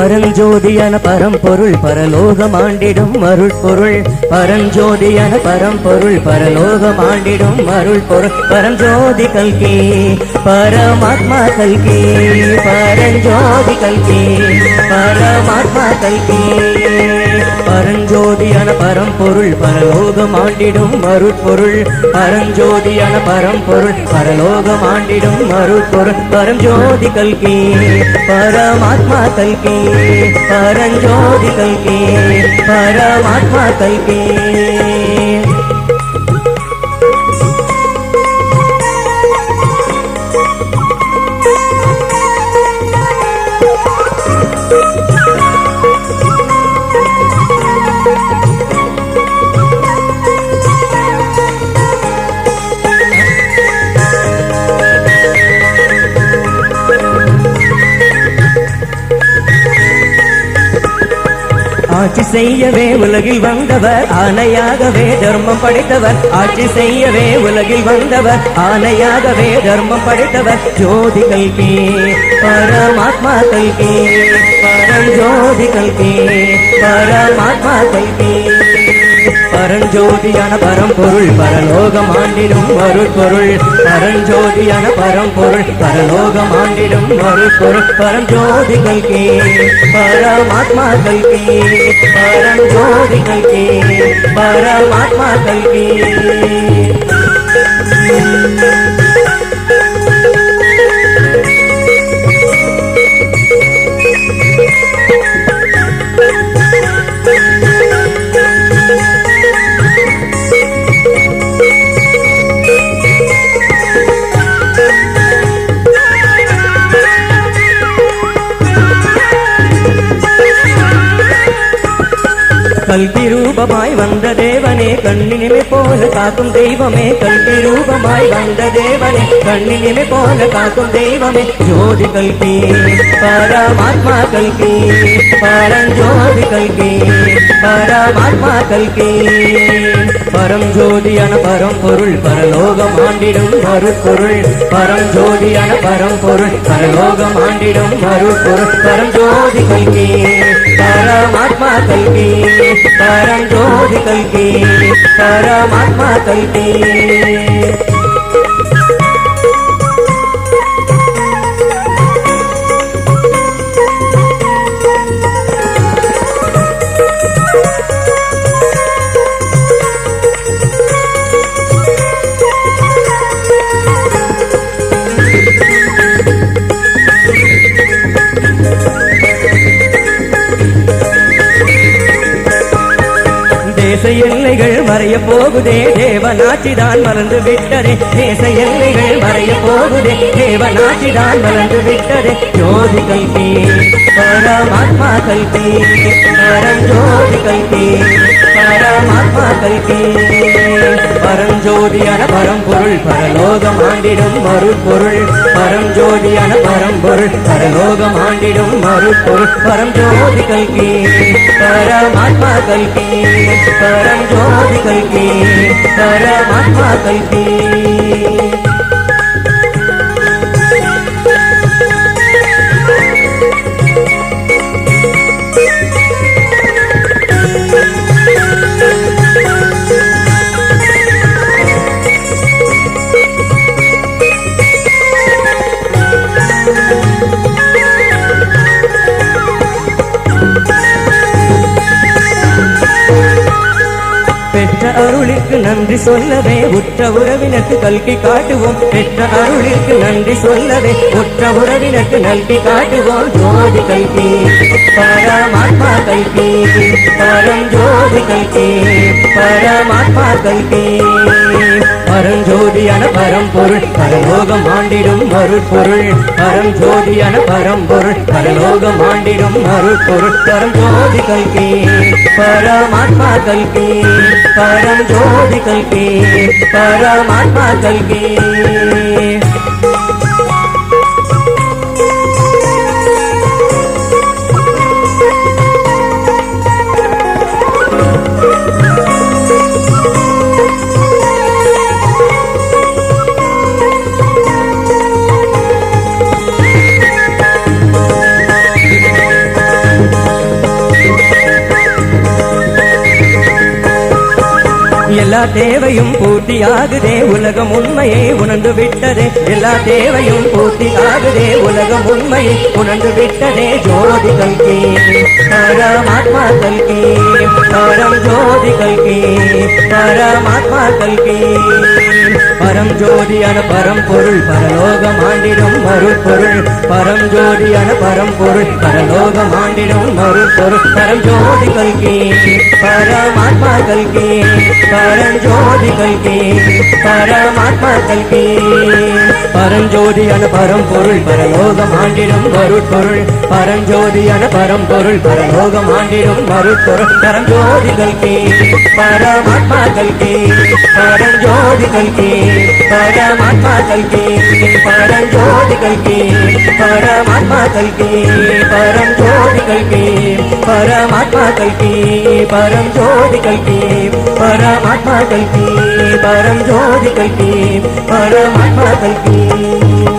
பரஞ்சோதியான பரம்பொருள் பரலோகமாண்டிடும் அருள் பொருள் பரஞ்சோதியான பரம்பொருள் பரலோகமாண்டிடும் அருள் பொருள் பரஞ்சோதி கல்கி பரமாத்மா கல்கி பரஞ்சோதி கல்கி பரமாத்மா கல்கி பரஞ்சோதியான பரம்பொருள் பரலோகமாண்டிடும் அருள் பொருள் பரஞ்சோதியான பரம்பொருள் பரலோகமாண்டிடும் அருள் பொருள் பரஞ்சோதி கல்கி பரமாத்மா கல்கி பரஞ்சோதி கல்கி பரமாத்மா கல்கி ஆட்சி செய்யவே உலகில் வந்தவர் ஆணையாகவே தர்மம் படைத்தவர் ஆட்சி செய்யவே உலகில் வந்தவர் ஆணையாகவே தர்மம் படைத்தவர் ஜோதி கல்கி பரமாத்மா கல்கி பரஞ்சோதி கல்கி பரமாத்மா கல்கி பரஞ்சோதியான பரம்பொருள் பரலோகமாண்டிடும் அருள் பொருள் பரஞ்சோதியான பரம்பொருள் பரலோகமாண்டிடும் அருள் பொருள் பரஞ்சோதி கல்கி பரமாத்மா கல்கி பரஞ்சோதி கல்கி பரமாத்மா கல்கி கல்கி ரூபமாய் வந்த தேவனே கண்ணினிமை போல காக்கும் தெய்வமே கல்கி ரூபமாய் வந்த தேவனே கண்ணினிமை போல காக்கும் தெய்வமே ஜோதி கல்கி பரமாத்மா கல்கி பரஞ்சோதி கல்கி பரமாத்மா கல்கி பரஞ்சோதியான பரம்பொருள் பரலோகம் ஆண்டிடும் மறுபொருள் பரஞ்சோதியான பரம்பொருள் பரலோகம் ஆண்டிடும் மறுபொருள் பரஞ்சோதி கல்கி பரமாத்மா கல்கி பரஞ்சோதி கல்கி பரமாத்மா கல்கி தேச எல்லைகள் மறைய போகுதே தேவனாட்சிதான் மறந்து விட்டதே தேச எல்லைகள் மறைய போகுதே தேவனாட்சிதான் மறந்து விட்டதே ஜோதி கல்கி பரமாத்மா கல்கி பரஞ்சோதி கல்கி பரமாத்மா கல்கி பரஞ்சோதியான பரம்பொருள் பரலோகம் ஆண்டிடும் மறுபொருள் பரஞ்சோதியான பரம்பொருள் பரலோகம் ஆண்டிடும் மறுபொருள் பரஞ்சோதி கல்கி பரமாத்மா கல்கி பரஞ்சோதி கல்கி பரமாத்மா கல்கி பெற்ற அருளுக்கு நன்றி சொல்லவே உற்ற உறவினருக்கு கல்கி காட்டுவோம் பெற்ற அருளுக்கு நன்றி சொல்லவே உற்ற உறவினருக்கு நல்கி காட்டுவோம் ஜோதி கல்கி பரமாத்மா கல்கி பரஞ்சோதி கல்கி பரமாத்மா கல்கி பரஞ்சோதியான பரம்பொருள் பரலோகம் ஆண்டிடும் அருட்பொருள் பரஞ்சோதியான பரம்பொருள் பரலோகம் ஆண்டிடும் அருட்பொருள் பரஞ்சோதி கல்கி பரமாத்மா கல்கி பரஞ்சோதி கல்கி பரமாத்மா கல்கி எல்லா தேவையும் பூர்த்தியாகுதே உலகம் உண்மையை உணர்ந்து விட்டதே எல்லா தேவையும் பூர்த்தியாகுதே உலகம் உண்மையை உணர்ந்து விட்டதே ஜோதி கல்கி பரமாத்மா கல்கி பரம் ஜோதி கல்கி பரமாத்மா கல்கி பரம் ஜோதியான பரம்பொருள் பரலோகம் ஆண்டிடும் மறுபொருள் பரம் ஜோதியான பரம்பொருள் பரலோகம் ஆண்டிடும் மறுபொருள் பரம் ஜோதி கல்கி பரமாத்மா கல்கி பரம் ஜோதி கல்கி பரமாத்மா கல்கி பரஞ்சோதியான பரம்பொருள் பரலோகம் ஆண்டிடும் மறுபொருள் பரஞ்சோதியான பரம்பொருள் பரலோகம் ஆண்டிடும் மறுபொருள் பரம் ஜோதி கல்கி பரமாத்மா கல்கி பரம் ஜோதி கல்கி பரமாத்மா கல்கி பரம் ஜோதி கல்கி பரமாத்மா கல்கி பரம் ஜோதி கல்கி பரமாத்மா கல்கி பரம் ஜோதி கல்கி பரமாத்மா கல்கி பரம் ஜோதி கல்கி பரமாத்மா கல்கி